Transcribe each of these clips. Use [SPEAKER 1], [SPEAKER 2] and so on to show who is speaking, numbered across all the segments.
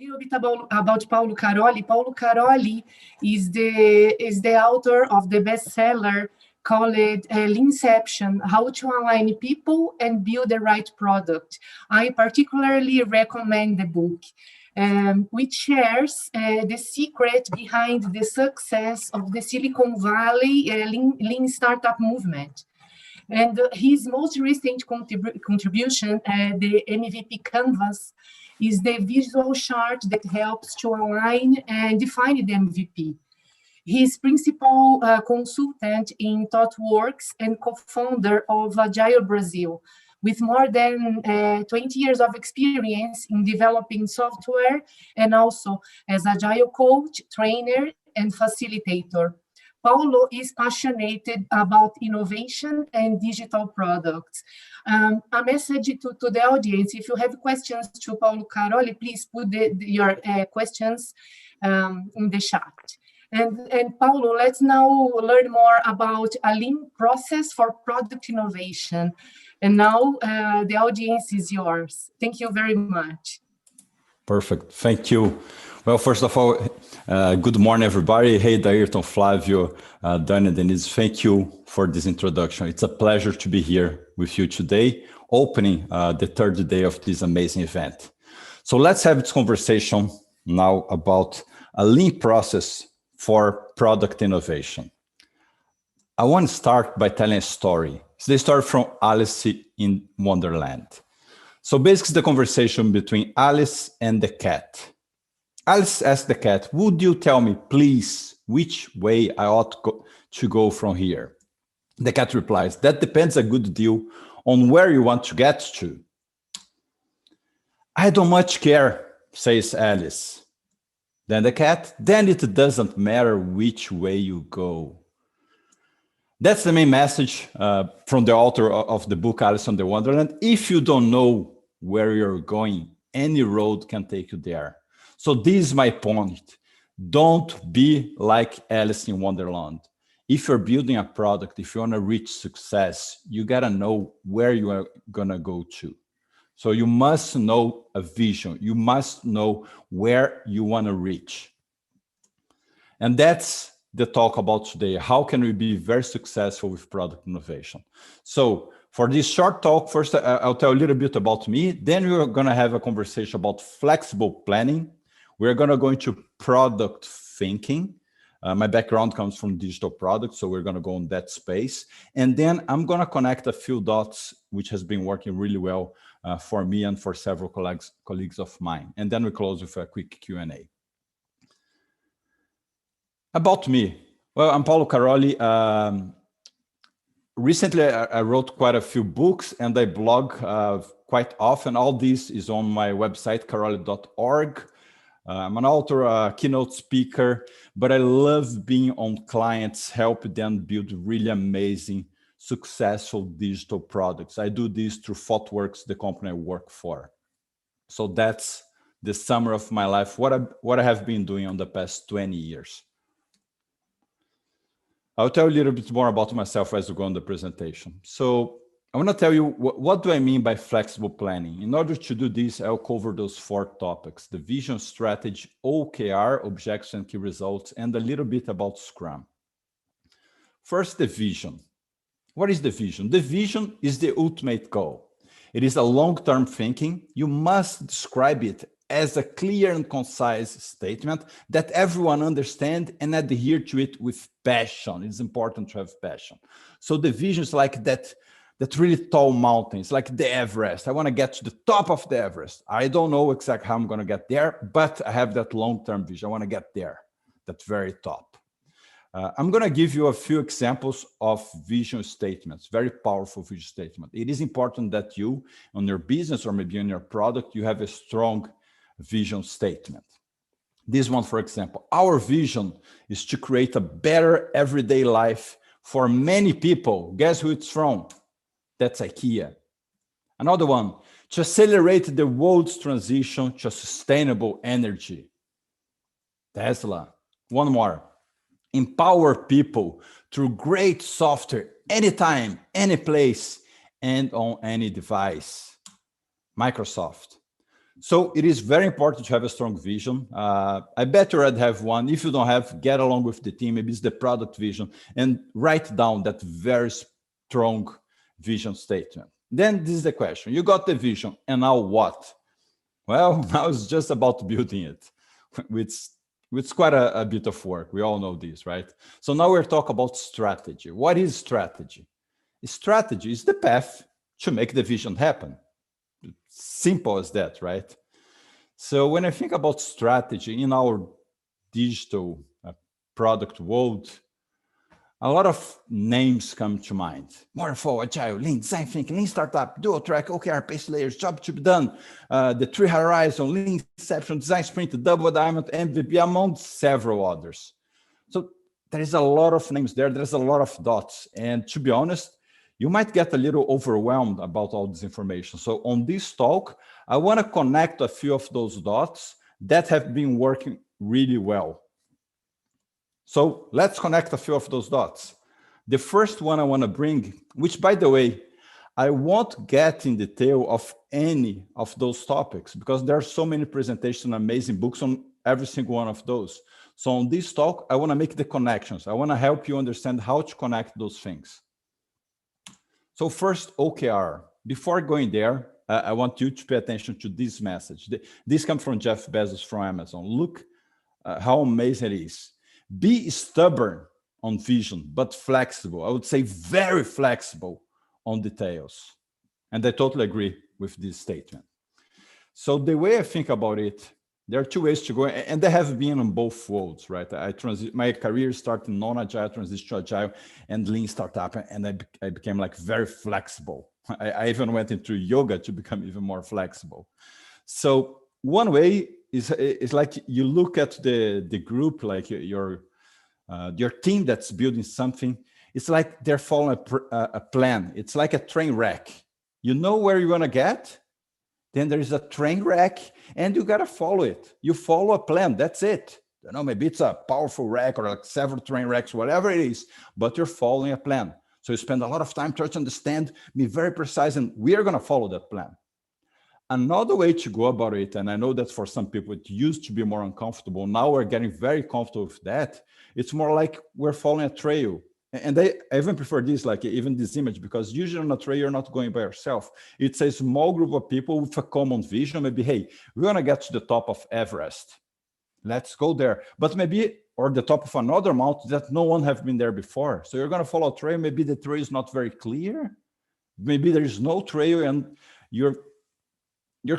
[SPEAKER 1] little bit about Paulo Caroli. Paulo Caroli is the author of the bestseller called Leanception, How to Align People and Build the Right Product. I particularly recommend the book, which shares the secret behind the success of the Silicon Valley lean startup movement. And his most recent contribution, the MVP Canvas, is the visual chart that helps to align and define the MVP. He's principal consultant in ThoughtWorks and co-founder of Agile Brazil, with more than 20 years of experience in developing software and also as Agile coach, trainer, and facilitator. Paulo is passionate about innovation and digital products. A message to the audience: if you have questions to Paulo Caroli, please put your questions in the chat. And Paulo, let's now learn more about a lean process for product innovation. And now the audience is yours. Thank you very much.
[SPEAKER 2] Perfect. Thank you. Well, first of all, good morning, everybody. Hey, Dairton, Flavio, Dani, Denise, thank you for this introduction. It's a pleasure to be here with you today, opening the third day of this amazing event. So let's have this conversation now about a lean process for product innovation. I want to start by telling a story. It's the story from Alice in Wonderland. So basically the conversation between Alice and the cat. Alice asked the cat, would you tell me, please, which way I ought to go from here? The cat replies, that depends a good deal on where you want to get to. I don't much care, says Alice. Then the cat, then it doesn't matter which way you go. That's the main message from the author of the book, Alice in Wonderland. If you don't know where you're going, any road can take you there. So this is my point. Don't be like Alice in Wonderland. If you're building a product, if you want to reach success, you got to know where you are going to go to. So you must know a vision. You must know where you want to reach. And that's the talk about today. How can we be very successful with product innovation? So for this short talk, first, I'll tell a little bit about me. Then we're going to have a conversation about flexible planning. We're going to go into product thinking. My background comes from digital products, so we're going to go in that space. And then I'm going to connect a few dots, which has been working really well for me and for several colleagues of mine. And then we close with a quick Q&A. About me. Well, I'm Paulo Caroli. Recently, I wrote quite a few books and I blog quite often. All this is on my website, caroli.org. I'm an author, a keynote speaker, but I love being on clients, help them build really amazing, successful digital products. I do this through ThoughtWorks, the company I work for. So that's the summary of my life, what I have been doing on the past 20 years. I'll tell you a little bit more about myself as we go on the presentation. So I want to tell you what do I mean by flexible planning. In order to do this, I'll cover those 4 topics: the vision, strategy, OKR, objectives and key results, and a little bit about Scrum. First, the vision. What is the vision? The vision is the ultimate goal. It is a long-term thinking. You must describe it as a clear and concise statement that everyone understands and adhere to it with passion. It's important to have passion. So the vision is like that really tall mountain. It's like the Everest. I want to get to the top of the Everest. I don't know exactly how I'm going to get there, but I have that long-term vision. I want to get there, that very top. I'm going to give you a few examples of vision statements, very powerful vision statement. It is important that you, on your business or maybe on your product, you have a strong vision statement. This one, for example, our vision is to create a better everyday life for many people. Guess who it's from? That's IKEA. Another one, to accelerate the world's transition to sustainable energy. Tesla. One more, empower people through great software, anytime, any place, and on any device. Microsoft. So it is very important to have a strong vision. I bet you already have one. If you don't have, get along with the team. Maybe it's the product vision and write down that very strong vision statement. Then this is the question. You got the vision and now what? Well, now it's just about building it, it's quite a bit of work. We all know this, right? So now we're talking about strategy. What is strategy? Strategy is the path to make the vision happen. Simple as that, right? So when I think about strategy in our digital product world, a lot of names come to mind. Waterfall, Agile, Lean, Design Thinking, Lean Startup, Dual Track, OKR, Pace Layers, Job to be done, the Three Horizon, Lean Inception, Design Sprint, Double Diamond, MVP, among several others. So there is a lot of names there. There's a lot of dots. And to be honest, you might get a little overwhelmed about all this information. So on this talk, I want to connect a few of those dots that have been working really well. So let's connect a few of those dots. The first one I want to bring, which by the way, I won't get in detail of any of those topics because there are so many presentations, amazing books on every single one of those. So on this talk, I want to make the connections. I want to help you understand how to connect those things. So first, OKR. Before going there, I want you to pay attention to this message. This comes from Jeff Bezos from Amazon. Look how amazing it is. Be stubborn on vision, but flexible. I would say very flexible on details. And I totally agree with this statement. So the way I think about it, there are two ways to go, and they have been on both worlds, right? My career started non-agile, transition to agile, and lean startup, and I became like very flexible. I even went into yoga to become even more flexible. So one way is like you look at the group, like your team that's building something. It's like they're following a plan. It's like a train wreck. You know where you want to get. Then there is a train wreck and you got to follow it. You follow a plan. That's it. You know, maybe it's a powerful wreck or like several train wrecks, whatever it is, but you're following a plan. So you spend a lot of time trying to understand, be very precise, and we are going to follow that plan. Another way to go about it, and I know that for some people it used to be more uncomfortable. Now we're getting very comfortable with that. It's more like we're following a trail. And I even prefer this, like even this image, because usually on a trail, you're not going by yourself. It's a small group of people with a common vision. Maybe, hey, we want to get to the top of Everest. Let's go there. But maybe, or the top of another mountain that no one have been there before. So you're going to follow a trail. Maybe the trail is not very clear. Maybe there is no trail and you're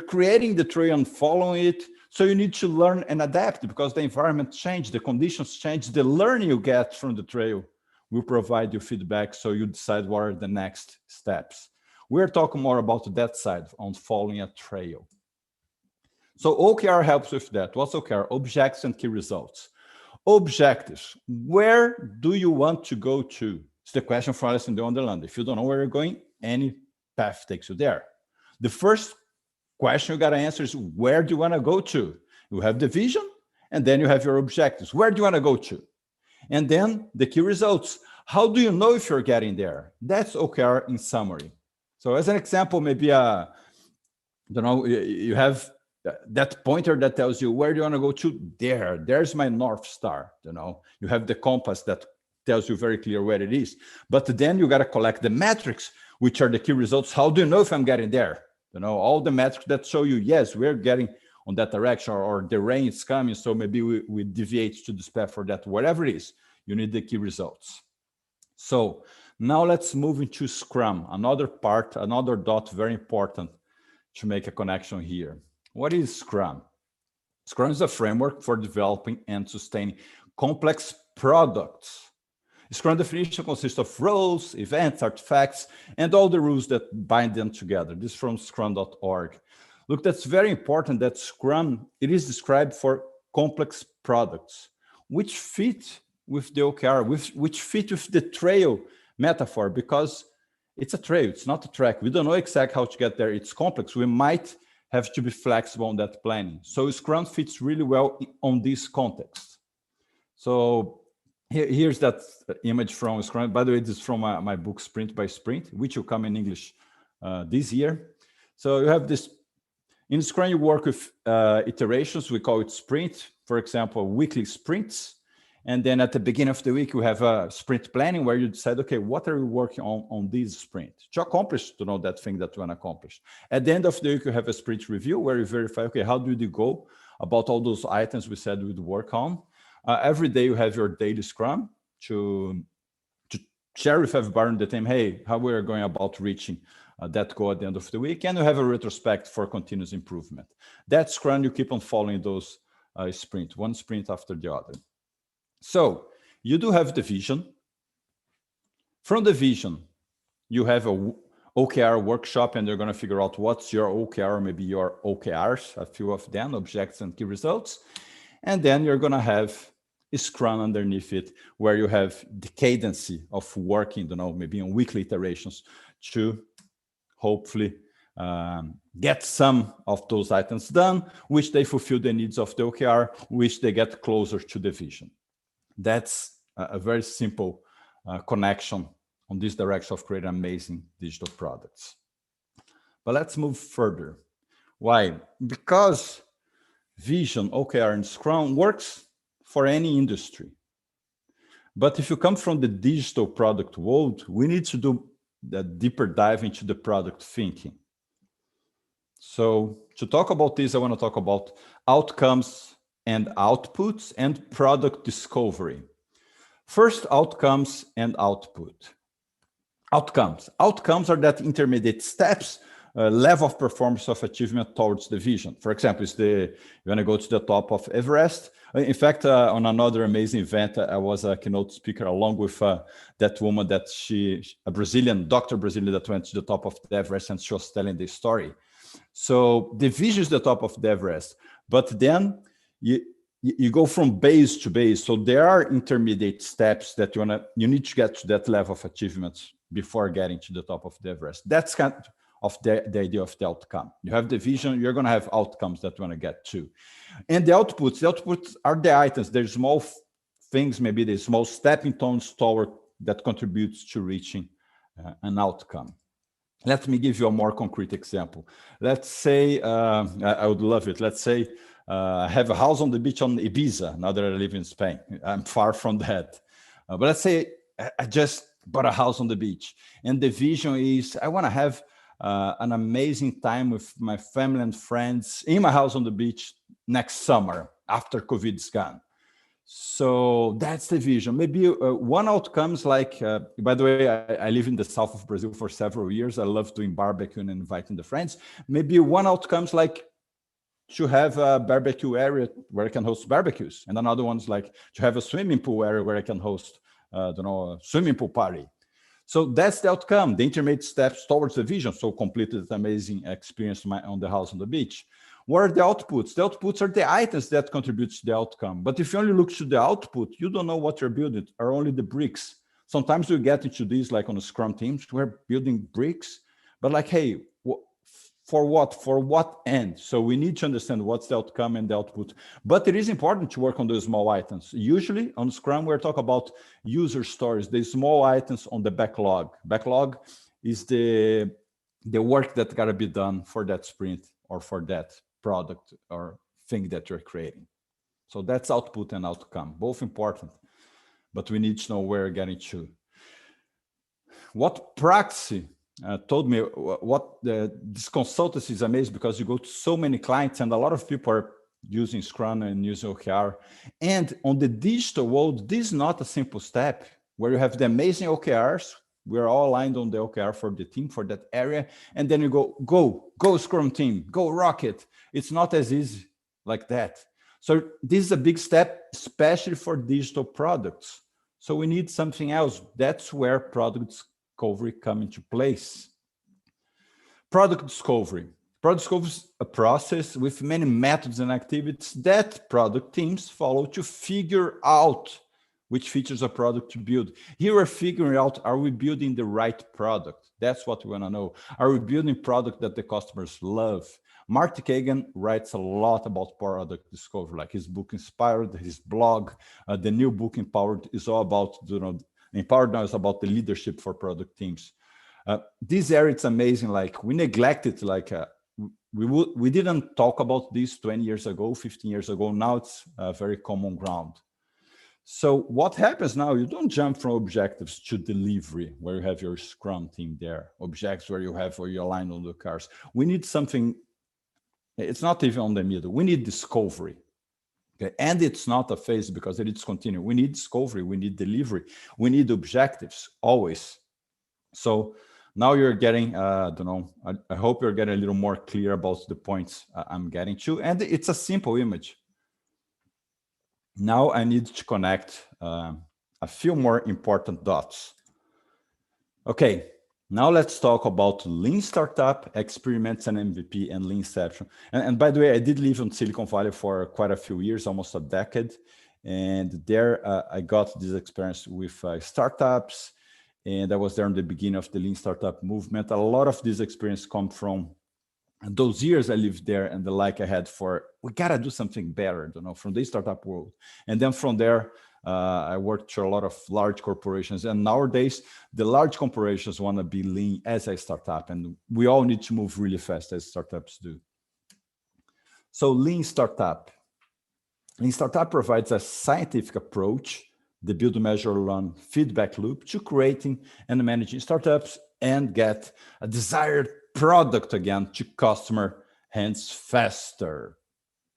[SPEAKER 2] creating the trail and following it. So you need to learn and adapt because the environment changed, the conditions change, the learning you get from the trail will provide you feedback so you decide what are the next steps. We're talking more about that side on following a trail. So OKR helps with that. What's OKR? Objectives and key results. Objectives. Where do you want to go to? It's the question for us in the Wonderland. If you don't know where you're going, any path takes you there. The first question you got to answer is where do you want to go to? You have the vision and then you have your objectives. Where do you want to go to? And then the key results. How do you know if you're getting there? That's OKR in summary. So as an example, maybe you have that pointer that tells you where do you want to go to? There's my North Star. You have the compass that tells you very clear where it is. But then you got to collect the metrics, which are the key results. How do you know if I'm getting there? All the metrics that show you, yes, we're getting on that direction, or the rain is coming, so maybe we deviate to this path for that, whatever it is, you need the key results. So now let's move into Scrum, another part, another dot, very important to make a connection here. What is Scrum? Scrum is a framework for developing and sustaining complex products. Scrum definition consists of roles, events, artifacts, and all the rules that bind them together. This is from scrum.org. Look, that's very important that Scrum, it is described for complex products, which fit with the OKR, which fit with the trail metaphor, because it's a trail, it's not a track. We don't know exactly how to get there. It's complex. We might have to be flexible on that planning. So Scrum fits really well on this context. So here's that image from Scrum. By the way, this is from my book, Sprint by Sprint, which will come in English this year. So you have this In Scrum, you work with iterations. We call it sprint, for example, weekly sprints. And then at the beginning of the week, you have a sprint planning where you decide, okay, what are you working on this sprint to accomplish, that thing that you want to accomplish. At the end of the week, you have a sprint review where you verify, okay, how did you go about all those items we said we'd work on. Every day you have your daily Scrum to share with everybody on the team, hey, how we are going about reaching that goal at the end of the week. And you have a retrospect for continuous improvement. That Scrum, you keep on following those sprint, one sprint after the other. So you do have the vision. From the vision, you have a OKR workshop, and you're going to figure out what's your OKR, maybe your OKRs, a few of them, objectives and key results. And then you're going to have a Scrum underneath it, where you have the cadence of working, maybe on weekly iterations to hopefully get some of those items done, which they fulfill the needs of the OKR, which they get closer to the vision. That's a very simple connection on this direction of creating amazing digital products. But let's move further. Why? Because vision, OKR, and Scrum works for any industry. But if you come from the digital product world, we need to do a deeper dive into the product thinking. So to talk about this, I want to talk about outcomes and outputs and product discovery. First, outcomes and output. Outcomes are that intermediate steps, level of performance of achievement towards the vision. For example, you want to go to the top of Everest. In fact, on another amazing event, I was a keynote speaker along with that woman a Brazilian doctor that went to the top of the Everest, and she was telling the story. So the vision is the top of the Everest, but then you go from base to base. So there are intermediate steps that you need to get to that level of achievements before getting to the top of the Everest. That's kind of the idea of the outcome. You have the vision, you're going to have outcomes that you want to get to. And the outputs are the items. They're small things, maybe the small stepping stones toward that contributes to reaching an outcome. Let me give you a more concrete example. Let's say, I would love it. Let's say I have a house on the beach on Ibiza, now that I live in Spain. I'm far from that. But let's say I just bought a house on the beach. And the vision is I want to have an amazing time with my family and friends in my house on the beach next summer after COVID's gone. So that's the vision. Maybe one outcome is like, by the way, I live in the south of Brazil for several years. I love doing barbecue and inviting the friends. Maybe one outcome is like to have a barbecue area where I can host barbecues. And another one's like to have a swimming pool area where I can host a swimming pool party. So that's the outcome, the intermediate steps towards the vision. So completed this amazing experience on the house on the beach. What are the outputs? The outputs are the items that contribute to the outcome. But if you only look to the output, you don't know what you're building, are only the bricks. Sometimes we get into this, like on the Scrum teams, we're building bricks, but like, hey, for what? For what end? So we need to understand what's the outcome and the output. But it is important to work on those small items. Usually on Scrum, we're talking about user stories, the small items on the backlog. Backlog is the work that got to be done for that sprint or for that product or thing that you're creating. So that's output and outcome, both important, but we need to know where we're getting to. What Praxi told me, this consultancy is amazing because you go to so many clients and a lot of people are using Scrum and using OKR. And on the digital world, this is not a simple step where you have the amazing OKRs. We're all aligned on the OKR for the team, for that area. And then you go Scrum team, go rocket. It's not as easy like that. So this is a big step, especially for digital products. So we need something else. That's where product discovery come into place. Product discovery. Product discovery is a process with many methods and activities that product teams follow to figure out which features a product to build. Here we're figuring out, are we building the right product? That's what we want to know. Are we building product that the customers love? Marty Kagan writes a lot about product discovery, like his book Inspired, his blog, the new book Empowered is all about, Empowered now is about the leadership for product teams. This area, it's amazing, like we neglect it, like we didn't talk about this 20 years ago, 15 years ago. Now it's very common ground. So what happens now, you don't jump from objectives to delivery, where you have your Scrum team there, objectives where you align on the cars. We need something, it's not even on the middle. We need discovery. Okay? And it's not a phase because it is continuing. We need discovery, we need delivery, we need objectives, always. So now you're getting, I don't know, I hope you're getting a little more clear about the points I'm getting to. And it's a simple image. Now I need to connect a few more important dots. Okay, now let's talk about Lean Startup, experiments and MVP, and Leanception. And by the way, I did live in Silicon Valley for quite a few years, almost a decade. And there I got this experience with startups. And I was there in the beginning of the Lean Startup movement. A lot of this experience come from those years I lived there and the like I had for, we gotta do something better, you know, from the startup world. And then from there, I worked for a lot of large corporations. And nowadays, the large corporations want to be lean as a startup. And we all need to move really fast as startups do. So Lean Startup. Lean Startup provides a scientific approach, the build, measure, learn feedback loop to creating and managing startups and get a desired product again to customer hands faster.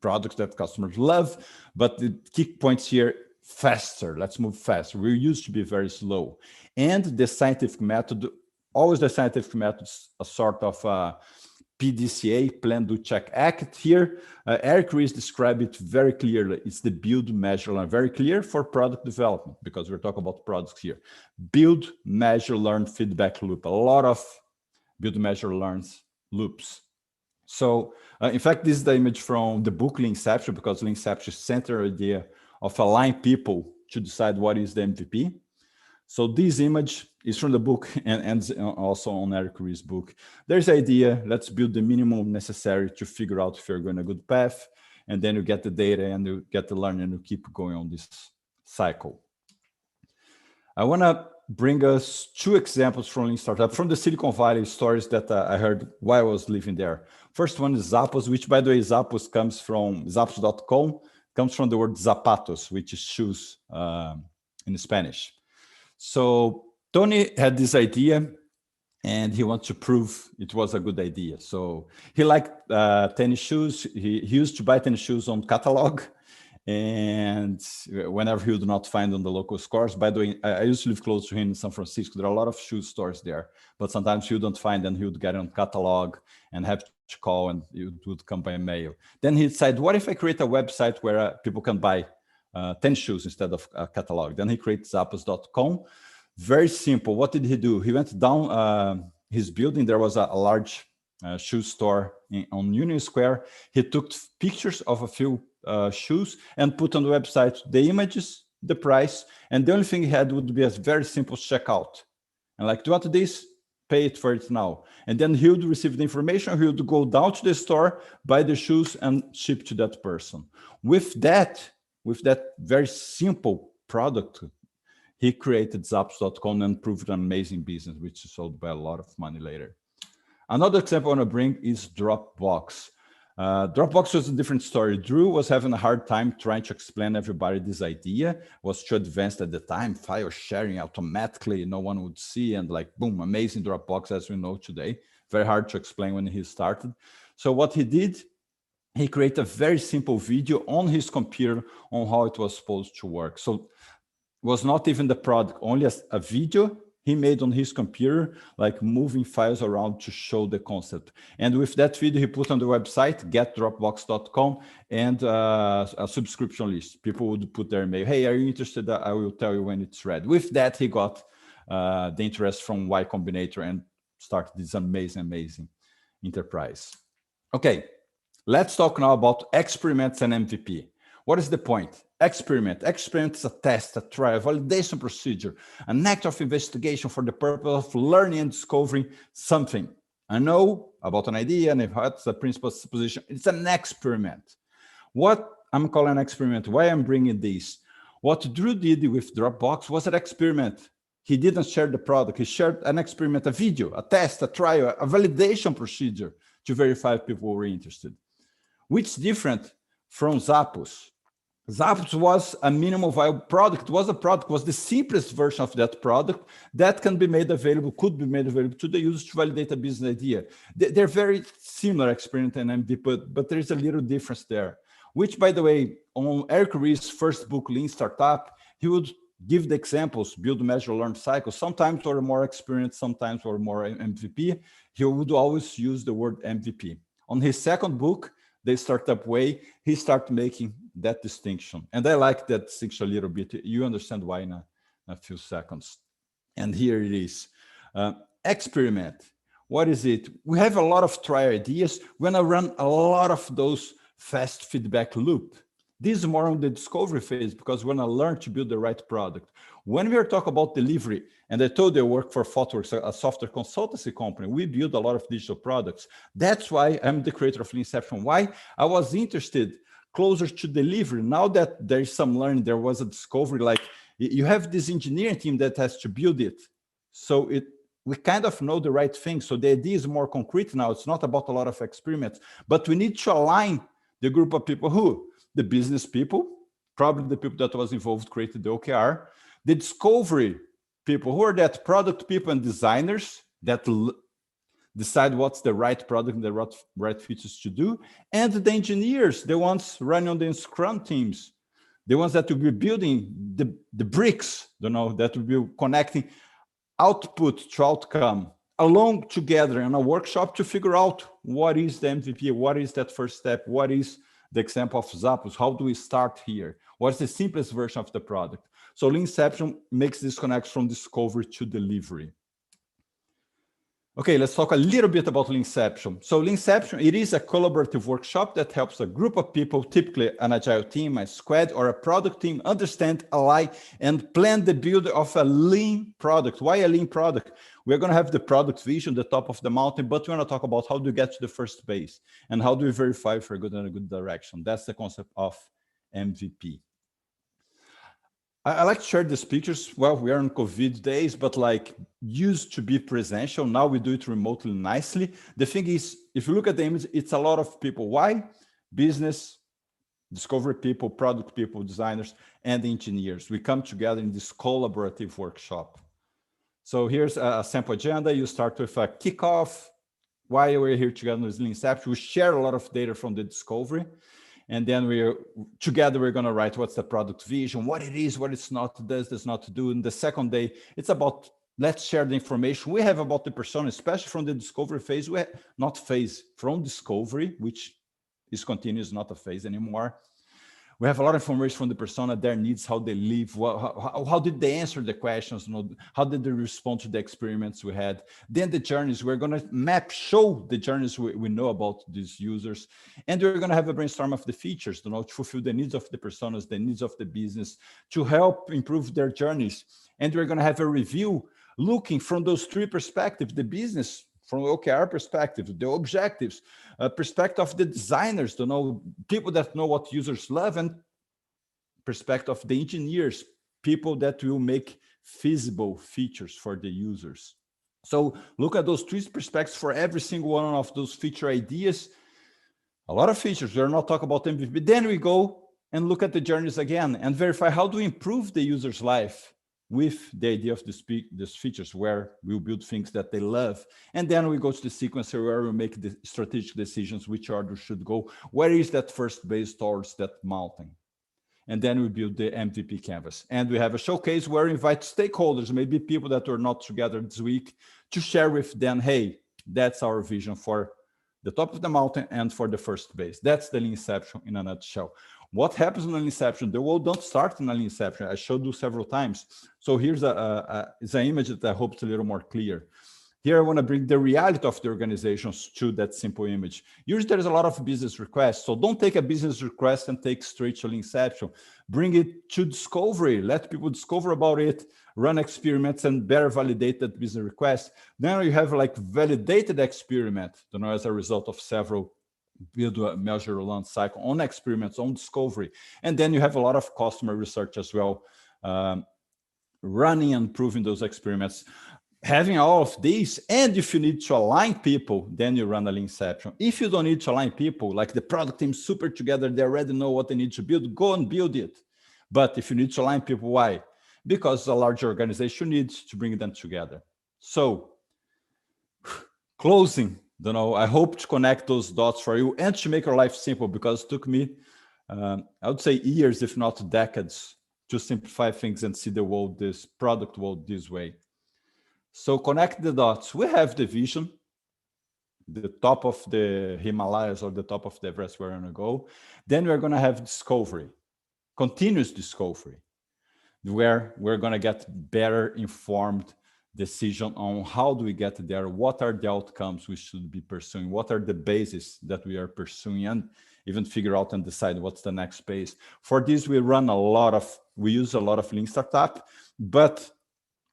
[SPEAKER 2] Products that customers love, but the key points here, faster. Let's move faster. We used to be very slow. And the scientific method, always the scientific method is a sort of PDCA, plan, do, check, act. Here, Eric Ries described it very clearly. It's the build, measure, learn. Very clear for product development, because we're talking about products here. Build, measure, learn, feedback loop. A lot of build, measure, learns loops. So in fact, this is the image from the book Leanception, because Leanception is central idea of align people to decide what is the MVP. So this image is from the book and also on Eric Ries' book. There's the idea, let's build the minimum necessary to figure out if you're going a good path. And then you get the data and you get the learning and you keep going on this cycle. I want to bring us two examples from Lean Startup, from the Silicon Valley stories that I heard while I was living there. First one is Zappos, which by the way, Zappos comes from Zappos.com, comes from the word zapatos, which is shoes in Spanish. So Tony had this idea and he wants to prove it was a good idea. So he liked tennis shoes. He used to buy tennis shoes on catalog. And whenever he would not find on the local stores, by the way, I used to live close to him in San Francisco. There are a lot of shoe stores there, but sometimes you don't find them. He would get it on catalog and have to call and it would come by mail. Then he decided, what if I create a website where people can buy tennis shoes instead of a catalog? Then he created Zappos.com. Very simple. What did he do? He went down his building. There was a large shoe store on Union Square. He took pictures of a few shoes and put on the website the images, the price, and the only thing he had would be a very simple checkout. And like, do you want this? Pay it for it now. And then he would receive the information. He would go down to the store, buy the shoes, and ship to that person. With that very simple product, he created Zappos.com and proved an amazing business, which is sold by a lot of money later. Another example I want to bring is Dropbox. Dropbox was a different story. Drew was having a hard time trying to explain everybody this idea. Was too advanced at the time, file sharing automatically, no one would see, and like, boom, amazing Dropbox as we know today. Very hard to explain when he started. So what he did, he created a very simple video on his computer on how it was supposed to work. So it was not even the product, only a video he made on his computer, like moving files around to show the concept. And with that video, he put on the website, getdropbox.com, and a subscription list. People would put their email, hey, are you interested? I will tell you when it's ready. With that, he got the interest from Y Combinator and started this amazing enterprise. Okay, let's talk now about experiments and MVP. What is the point? Experiment is a test, a trial, validation procedure, an act of investigation for the purpose of learning and discovering something. I know about an idea and if that's the principal supposition, it's an experiment. What I'm calling an experiment, why I'm bringing this? What Drew did with Dropbox was an experiment. He didn't share the product, he shared an experiment, a video, a test, a trial, a validation procedure to verify if people were interested. Which is different from Zappos. Zappos was a minimum viable product, was the simplest version of that product that can be made available, could be made available to the users to validate a business idea. They're very similar experience in MVP, but there is a little difference there. Which, by the way, on Eric Ries's first book, Lean Startup, he would give the examples, build, measure, learn cycle. Sometimes we're more experienced, sometimes we're more MVP. He would always use the word MVP. On his second book, The Startup Way, he started making that distinction. And I like that distinction a little bit. You understand why in a few seconds. And here it is. Experiment. What is it? We have a lot of try ideas. We're going to run a lot of those fast feedback loop. This is more on the discovery phase because we're going to learn to build the right product. When we are talking about delivery, and I told you I work for ThoughtWorks, a software consultancy company, we build a lot of digital products. That's why I'm the creator of Leanception. Why? I was interested closer to delivery. Now that there is some learning, there was a discovery, like you have this engineering team that has to build it. So we kind of know the right thing. So the idea is more concrete now. It's not about a lot of experiments, but we need to align the group of people who, the business people, probably the people that was involved created the OKR, the discovery people, who are that product people and designers that decide what's the right product and the right features to do, and the engineers, the ones running on the Scrum teams, the ones that will be building the bricks, that will be connecting output to outcome, along together in a workshop to figure out what is the MVP, what is that first step, what is the example of Zappos, how do we start here? What's the simplest version of the product? So Leanception makes this connection from discovery to delivery. Okay, let's talk a little bit about Leanception. So Leanception, it is a collaborative workshop that helps a group of people, typically an agile team, a squad, or a product team, understand, align, and plan the build of a lean product. Why a lean product? We're going to have the product vision, the top of the mountain, but we're going to talk about how do we get to the first base and how do we verify if we're good in a good direction. That's the concept of MVP. I like to share these pictures. Well, we are in COVID days, but like used to be presential. Now we do it remotely nicely. The thing is, if you look at the image, it's a lot of people. Why? Business, discovery people, product people, designers, and engineers. We come together in this collaborative workshop. So here's a sample agenda. You start with a kickoff. Why we're here together with Leanception. We share a lot of data from the discovery. And then we're going to write what's the product vision, what it is, what it's not, does not do. And the second day, it's about, let's share the information we have about the persona, especially from the discovery phase, from discovery, which is continuous, not a phase anymore. We have a lot of information from the persona, their needs, how they live, how did they answer the questions, how did they respond to the experiments we had. Then the journeys, we're going to show the journeys we know about these users. And we're going to have a brainstorm of the features, to fulfill the needs of the personas, the needs of the business, to help improve their journeys. And we're going to have a review looking from those three perspectives, the business, from OKR perspective, the objectives, perspective of the designers, people that know what users love, and perspective of the engineers, people that will make feasible features for the users. So look at those three perspectives for every single one of those feature ideas. A lot of features. We're not talking about MVP. Then we go and look at the journeys again and verify how do we improve the user's life with the idea of these features, where we'll build things that they love. And then we go to the sequencer where we make the strategic decisions, which order should go, where is that first base towards that mountain. And then we build the MVP canvas. And we have a showcase where we invite stakeholders, maybe people that were not together this week, to share with them, hey, that's our vision for the top of the mountain and for the first base. That's the Leanception in a nutshell. What happens in a Leanception? The world don't start in a Leanception. I showed you several times. So here's it's an image that I hope is a little more clear. Here I want to bring the reality of the organizations to that simple image. Usually there's a lot of business requests. So don't take a business request and take straight to Leanception. Bring it to discovery. Let people discover about it, run experiments, and better validate that business request. Then you have like validated experiment, as a result of several build, measure, learn cycle on experiments, on discovery. And then you have a lot of customer research as well, running and proving those experiments. having all of these, and if you need to align people, then you run a leanception. If you don't need to align people, like the product team super together, they already know what they need to build, go and build it. But if you need to align people, why? Because a large organization needs to bring them together. So closing, I hope to connect those dots for you and to make your life simple, because it took me, I would say years, if not decades, to simplify things and see the world, this product world, this way. So connect the dots. We have the vision, the top of the Himalayas or the top of the Everest we're going to go. Then we're going to have discovery, continuous discovery, where we're going to get better informed decision on how do we get there, what are the outcomes we should be pursuing, what are the bases that we are pursuing, and even figure out and decide what's the next phase. For this, we use a lot of Lean Startup, but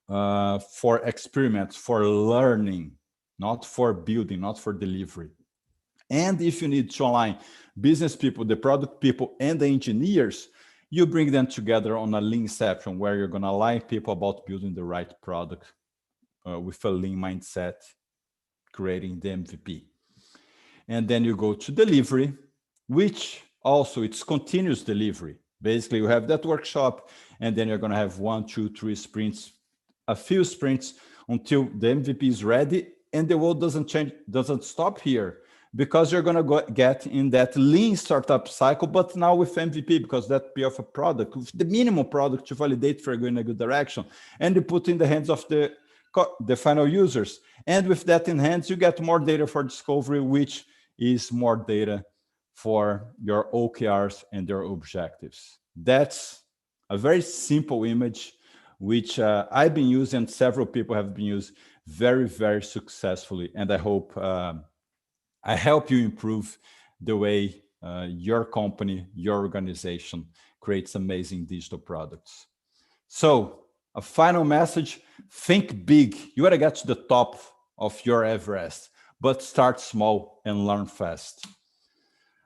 [SPEAKER 2] for experiments, for learning, not for building, not for delivery. And if you need to align business people, the product people, and the engineers, you bring them together on a leanception where you're going to align people about building the right product with a lean mindset, creating the MVP. And then you go to delivery, which also it's continuous delivery. Basically, you have that workshop, and then you're going to have 1, 2, 3 sprints, a few sprints until the MVP is ready, and the world doesn't change, doesn't stop here, because you're going to get in that lean startup cycle, but now with MVP, because that be of a product, with the minimum product to validate if you're going in a good direction, and you put in the hands of the final users. And with that in hands, you get more data for discovery, which is more data for your OKRs and your objectives. That's a very simple image, which I've been using and several people have been used very, very successfully. And I hope I help you improve the way your company, your organization creates amazing digital products. So a final message, think big. You gotta get to the top of your Everest, but start small and learn fast.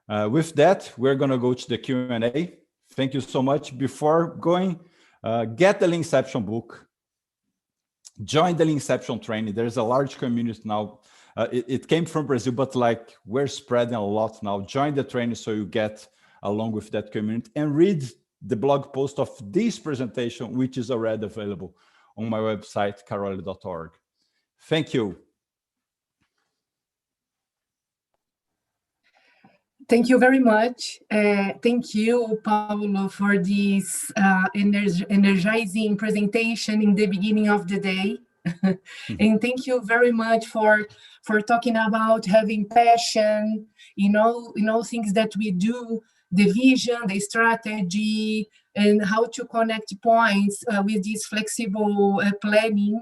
[SPEAKER 2] With that, we're gonna go to the Q&A. Thank you so much. Before going, get the Leanception book, join the Leanception training. There's a large community now. It came from Brazil, but like we're spreading a lot now. Join the training so you get along with that community, and read the blog post of this presentation, which is already available on my website, caroli.org. Thank you.
[SPEAKER 1] Thank you very much. Thank you, Paulo, for this energizing presentation in the beginning of the day. And thank you very much for talking about having passion, things that we do, the vision, the strategy, and how to connect points with this flexible planning,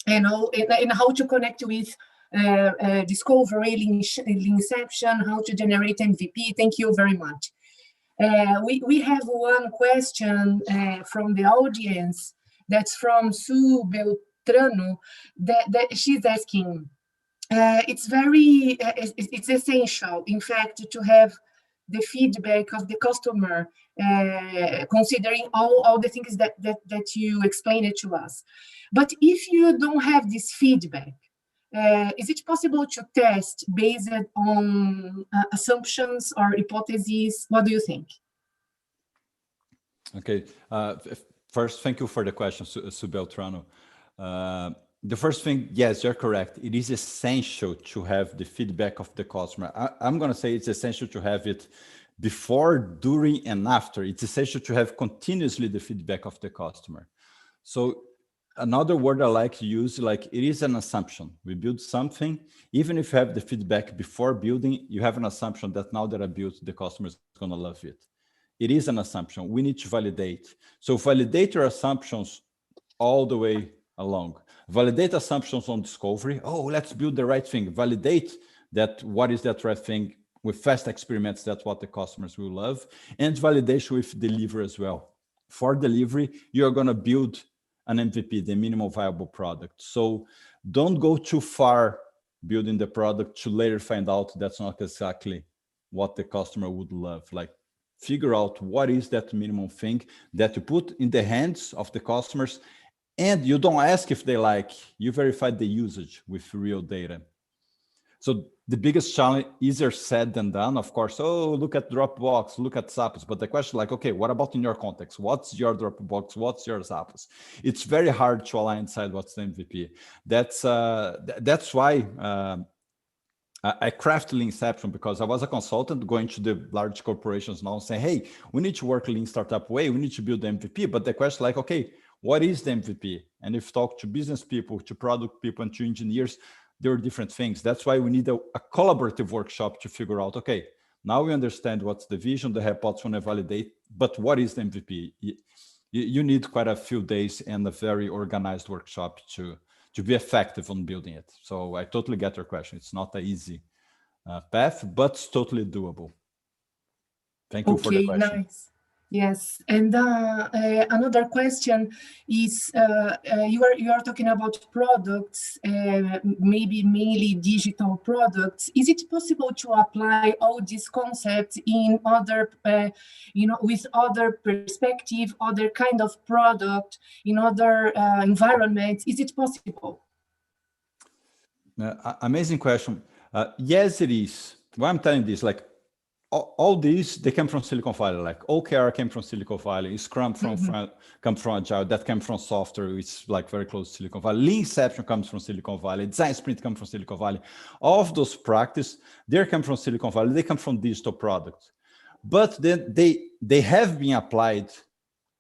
[SPEAKER 1] and how to connect with discovery, leanception, how to generate MVP. Thank you very much. We have one question from the audience. That's from Sue Beltrano. That she's asking. It's essential, in fact, to have the feedback of the customer, considering all the things that you explained to us. But if you don't have this feedback, is it possible to test based on assumptions or hypotheses? What do you think?
[SPEAKER 2] Okay. First, thank you for the question, Sue Beltrano. The first thing, yes, you're correct. It is essential to have the feedback of the customer. I'm going to say it's essential to have it before, during, and after. It's essential to have continuously the feedback of the customer. So another word I like to use, like, it is an assumption. We build something, even if you have the feedback before building, you have an assumption that now that I built, the customer is going to love it. It is an assumption. We need to validate. So validate your assumptions all the way along. Validate assumptions on discovery. Oh, let's build the right thing. Validate that what is that right thing with fast experiments. That's what the customers will love. And validation with delivery as well. For delivery, you're going to build an MVP, the minimum viable product. So don't go too far building the product to later find out that's not exactly what the customer would love. Like, figure out what is that minimum thing that you put in the hands of the customers And you don't ask if they like, you verify the usage with real data. So the biggest challenge, easier said than done, of course. Oh, look at Dropbox, look at Zappos. But the question like, okay, what about in your context? What's your Dropbox? What's your Zappos? It's very hard to align inside what's the MVP. That's why I crafted Lean Inception, because I was a consultant going to the large corporations now saying, hey, we need to work Lean startup way. We need to build the MVP. But the question like, okay, what is the MVP? And if you talk to business people, to product people, and to engineers, there are different things. That's why we need a collaborative workshop to figure out, okay, now we understand what's the vision, the hypothesis want to validate, but what is the MVP? You need quite a few days and a very organized workshop to be effective on building it. So I totally get your question. It's not an easy path, but it's totally doable. Thank you for the question.
[SPEAKER 1] Okay, nice. Yes, and another question is, you are talking about products, maybe mainly digital products. Is it possible to apply all these concepts in other, with other perspective, other kind of product, in other environments? Is it possible?
[SPEAKER 2] Amazing question. Yes, it is. Why I'm telling this, like, all these, they came from Silicon Valley, like OKR came from Silicon Valley, Scrum comes from Agile, that came from software, it's like very close to Silicon Valley. Lean Inception comes from Silicon Valley, Design Sprint comes from Silicon Valley. All of those practices, they come from Silicon Valley, they come from digital products. But then they have been applied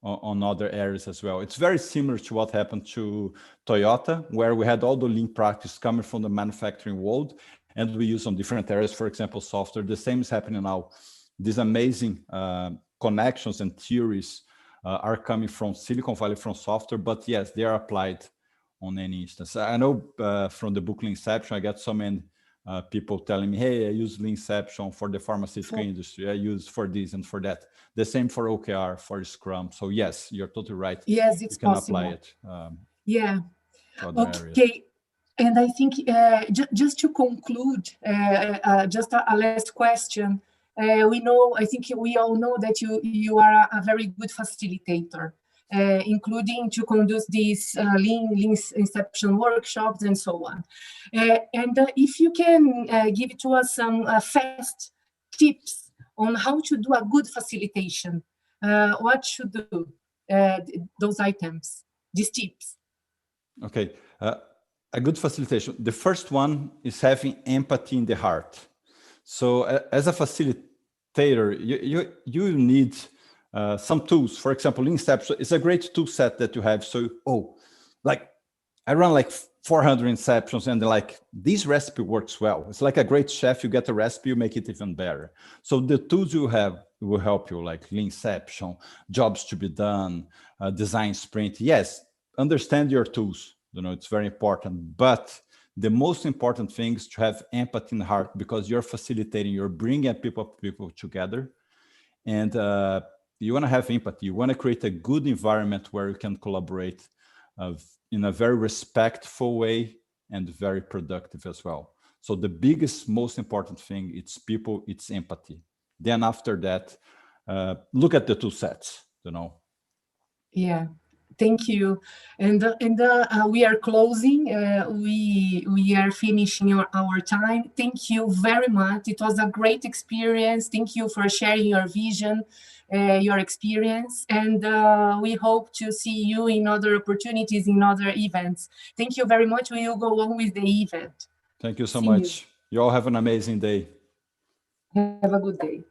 [SPEAKER 2] on other areas as well. It's very similar to what happened to Toyota, where we had all the Lean practice coming from the manufacturing world, and we use on different areas, for example, software. The same is happening now. These amazing connections and theories are coming from Silicon Valley, from software, but yes, they are applied on any instance. I know from the book Lean Inception, I get so many people telling me, hey, I use Lean Inception for the pharmaceutical industry. I use for this and for that. The same for OKR, for Scrum. So yes, you're totally right.
[SPEAKER 1] Yes, it's possible.
[SPEAKER 2] Apply it.
[SPEAKER 1] Yeah.
[SPEAKER 2] To other areas.
[SPEAKER 1] Okay. And I think just to conclude, just a last question. I think we all know that you are a very good facilitator, including to conduct these Lean Inception workshops and so on. And if you can give to us some fast tips on how to do a good facilitation, what should do those items, these tips?
[SPEAKER 2] Okay. A good facilitation. The first one is having empathy in the heart. So as a facilitator, you need some tools. For example, Lean Inception is a great tool set that you have. So, like I run like 400 Inceptions, and like this recipe works well. It's like a great chef. You get a recipe, you make it even better. So the tools you have will help you, like Lean Inception, jobs to be done, design sprint. Yes, understand your tools. It's very important, but the most important thing is to have empathy in the heart, because you're facilitating, you're bringing people together, and you want to have empathy. You want to create a good environment where you can collaborate in a very respectful way and very productive as well. So the biggest, most important thing, it's people, it's empathy. Then after that, look at the two sets,
[SPEAKER 1] Yeah. Thank you. And we are closing. We are finishing our time. Thank you very much. It was a great experience. Thank you for sharing your vision, your experience. And we hope to see you in other opportunities, in other events. Thank you very much. We will go on with the event.
[SPEAKER 2] Thank you so much. You all have an amazing day.
[SPEAKER 1] Have a good day.